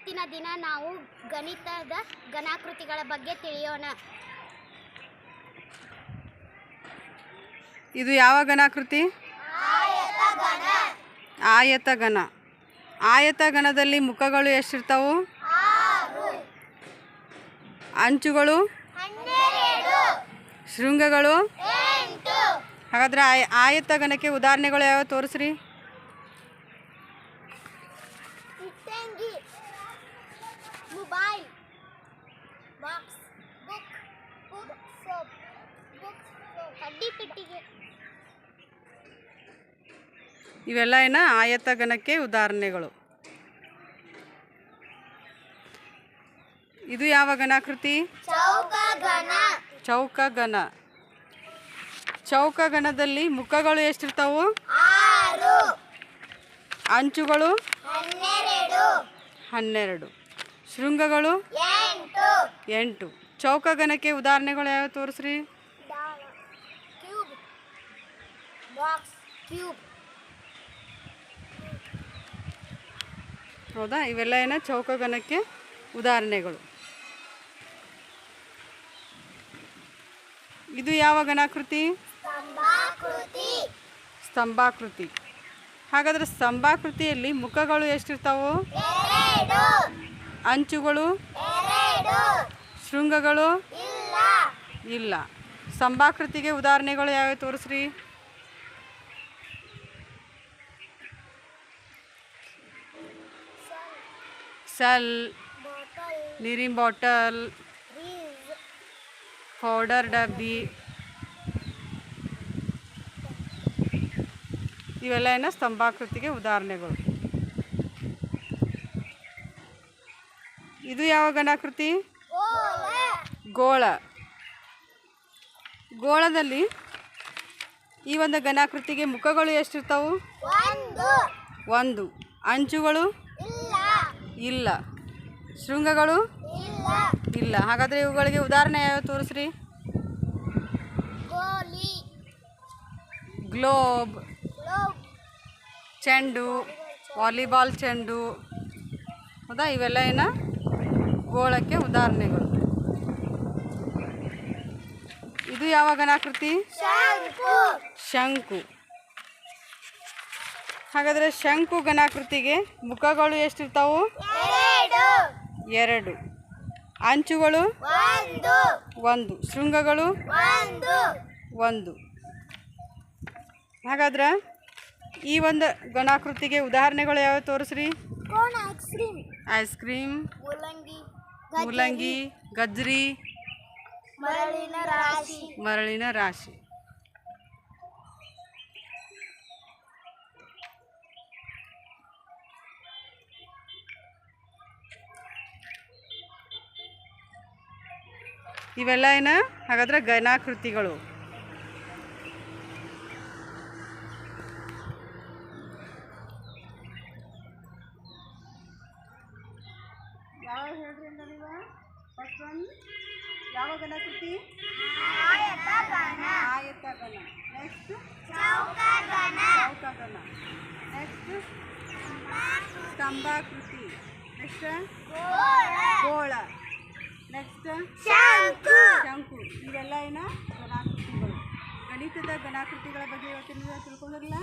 ಇವತ್ತಿನ ದಿನ ನಾವು ಗಣಿತದ ಘನಾಕೃತಿಗಳ ಬಗ್ಗೆ ತಿಳಿಯೋಣ. ಇದು ಯಾವ ಘನಾಕೃತಿ? ಆಯತಘನ. ಆಯತಘನದಲ್ಲಿ ಮುಖಗಳು ಎಷ್ಟಿರ್ತಾವು? ಅಂಚುಗಳು? ಶೃಂಗಗಳು? ಹಾಗಾದ್ರೆ ಆಯತಘನಕ್ಕೆ ಉದಾಹರಣೆಗಳು ಯಾವ ತೋರಿಸ್ರಿ? ಮೊಬೈಲ್, ಬಾಕ್ಸ್, ಬುಕ್, ಸೋಪ್, ಪೆಟ್ಟಿಗೆ. ಇವೆಲ್ಲ ಆಯತಘನಕ್ಕೆ ಉದಾಹರಣೆಗಳು. ಇದು ಯಾವ ಘನಾಕೃತಿ? ಚೌಕಘನ. ಚೌಕಘನದಲ್ಲಿ ಮುಖಗಳು ಎಷ್ಟಿರ್ತಾವು? ಅಂಚುಗಳು? 12. ಶೃಂಗಗಳು? 8. ಚೌಕಘನಕ್ಕೆ ಉದಾಹರಣೆಗಳು ಯಾವ ತೋರಿಸ್ರಿ? Cube, box, cube. ಹೌದಾ? ಇವೆಲ್ಲ ಚೌಕಘನಕ್ಕೆ ಉದಾಹರಣೆಗಳು. ಇದು ಯಾವ ಘನಾಕೃತಿ? ಸ್ತಂಭಾಕೃತಿ. ಹಾಗಾದ್ರೆ ಸ್ತಂಭಾಕೃತಿಯಲ್ಲಿ ಮುಖಗಳು ಎಷ್ಟಿರ್ತಾವು? ಅಂಚುಗಳು? ಶೃಂಗಗಳು? ಇಲ್ಲ. ಸ್ತಂಭಾಕೃತಿಗೆ ಉದಾಹರಣೆಗಳು ಯಾವ್ಯಾವ ತೋರಿಸ್ರಿ? ಸೆಲ್, ನೀರಿನ ಬಾಟಲ್, ಪೌಡರ್ ಡಬ್ಬಿ, ಇವೆಲ್ಲ ಸ್ತಂಭಾಕೃತಿಗೆ ಉದಾಹರಣೆಗಳು. ಇದು ಯಾವ ಘನಾಕೃತಿ? ಗೋಳ. ಗೋಳದಲ್ಲಿ ಈ ಒಂದು ಘನಾಕೃತಿಗೆ ಮುಖಗಳು ಎಷ್ಟಿರ್ತಾವು? 1. ಅಂಚುಗಳು? ಇಲ್ಲ. ಶೃಂಗಗಳು? ಇಲ್ಲ. ಹಾಗಾದರೆ ಇವುಗಳಿಗೆ ಉದಾಹರಣೆ ಯಾವ ತೋರಿಸ್ರಿ? ಗ್ಲೋಬ್, ಚೆಂಡು, ವಾಲಿಬಾಲ್ ಚೆಂಡು. ಹೌದಾ? ಇವೆಲ್ಲ ಗೋಳಕ್ಕೆ ಉದಾಹರಣೆಗಳು. ಇದು ಯಾವ ಘನಾಕೃತಿ? ಶಂಕು. ಹಾಗಾದರೆ ಶಂಕು ಘನಾಕೃತಿಗೆ ಮುಖಗಳು ಎಷ್ಟಿರ್ತಾವು? 2. ಅಂಚುಗಳು? 1. ಶೃಂಗಗಳು? 1. ಹಾಗಾದ್ರೆ ಈ ಒಂದು ಘನಾಕೃತಿಗೆ ಉದಾಹರಣೆಗಳು ಯಾವ ತೋರಿಸ್ರಿ? ಐಸ್ ಕ್ರೀಮ್, ಮೂಲಂಗಿ, ಗಜ್ರಿ, ಮರಳಿನ ರಾಶಿ. ಇವೆಲ್ಲ ಹಾಗಾದ್ರೆ ಘನಾಕೃತಿಗಳು. ಯಾವ ಹೇಳ್ರಿ ಅಂದ ನೀವು? ಫಸ್ಟ್ ಒನ್ ಯಾವ ಘನಾಕೃತಿ? ಆಯತಘನ. ನೆಕ್ಸ್ಟ್ ಚೌಕಘನ. ನೆಕ್ಸ್ಟ್ ಸ್ತಂಭಾಕೃತಿ. ನೆಕ್ಸ್ಟ್ ಗೋಳ. ನೆಕ್ಸ್ಟ್ ಶಂಕು. ಇವೆಲ್ಲ ಘನಾಕೃತಿಗಳು. ಗಣಿತದ ಘನಾಕೃತಿಗಳ ಬಗ್ಗೆ ಇವತ್ತಿನ ತಿಳ್ಕೊಂಡಿರಲ್ಲ?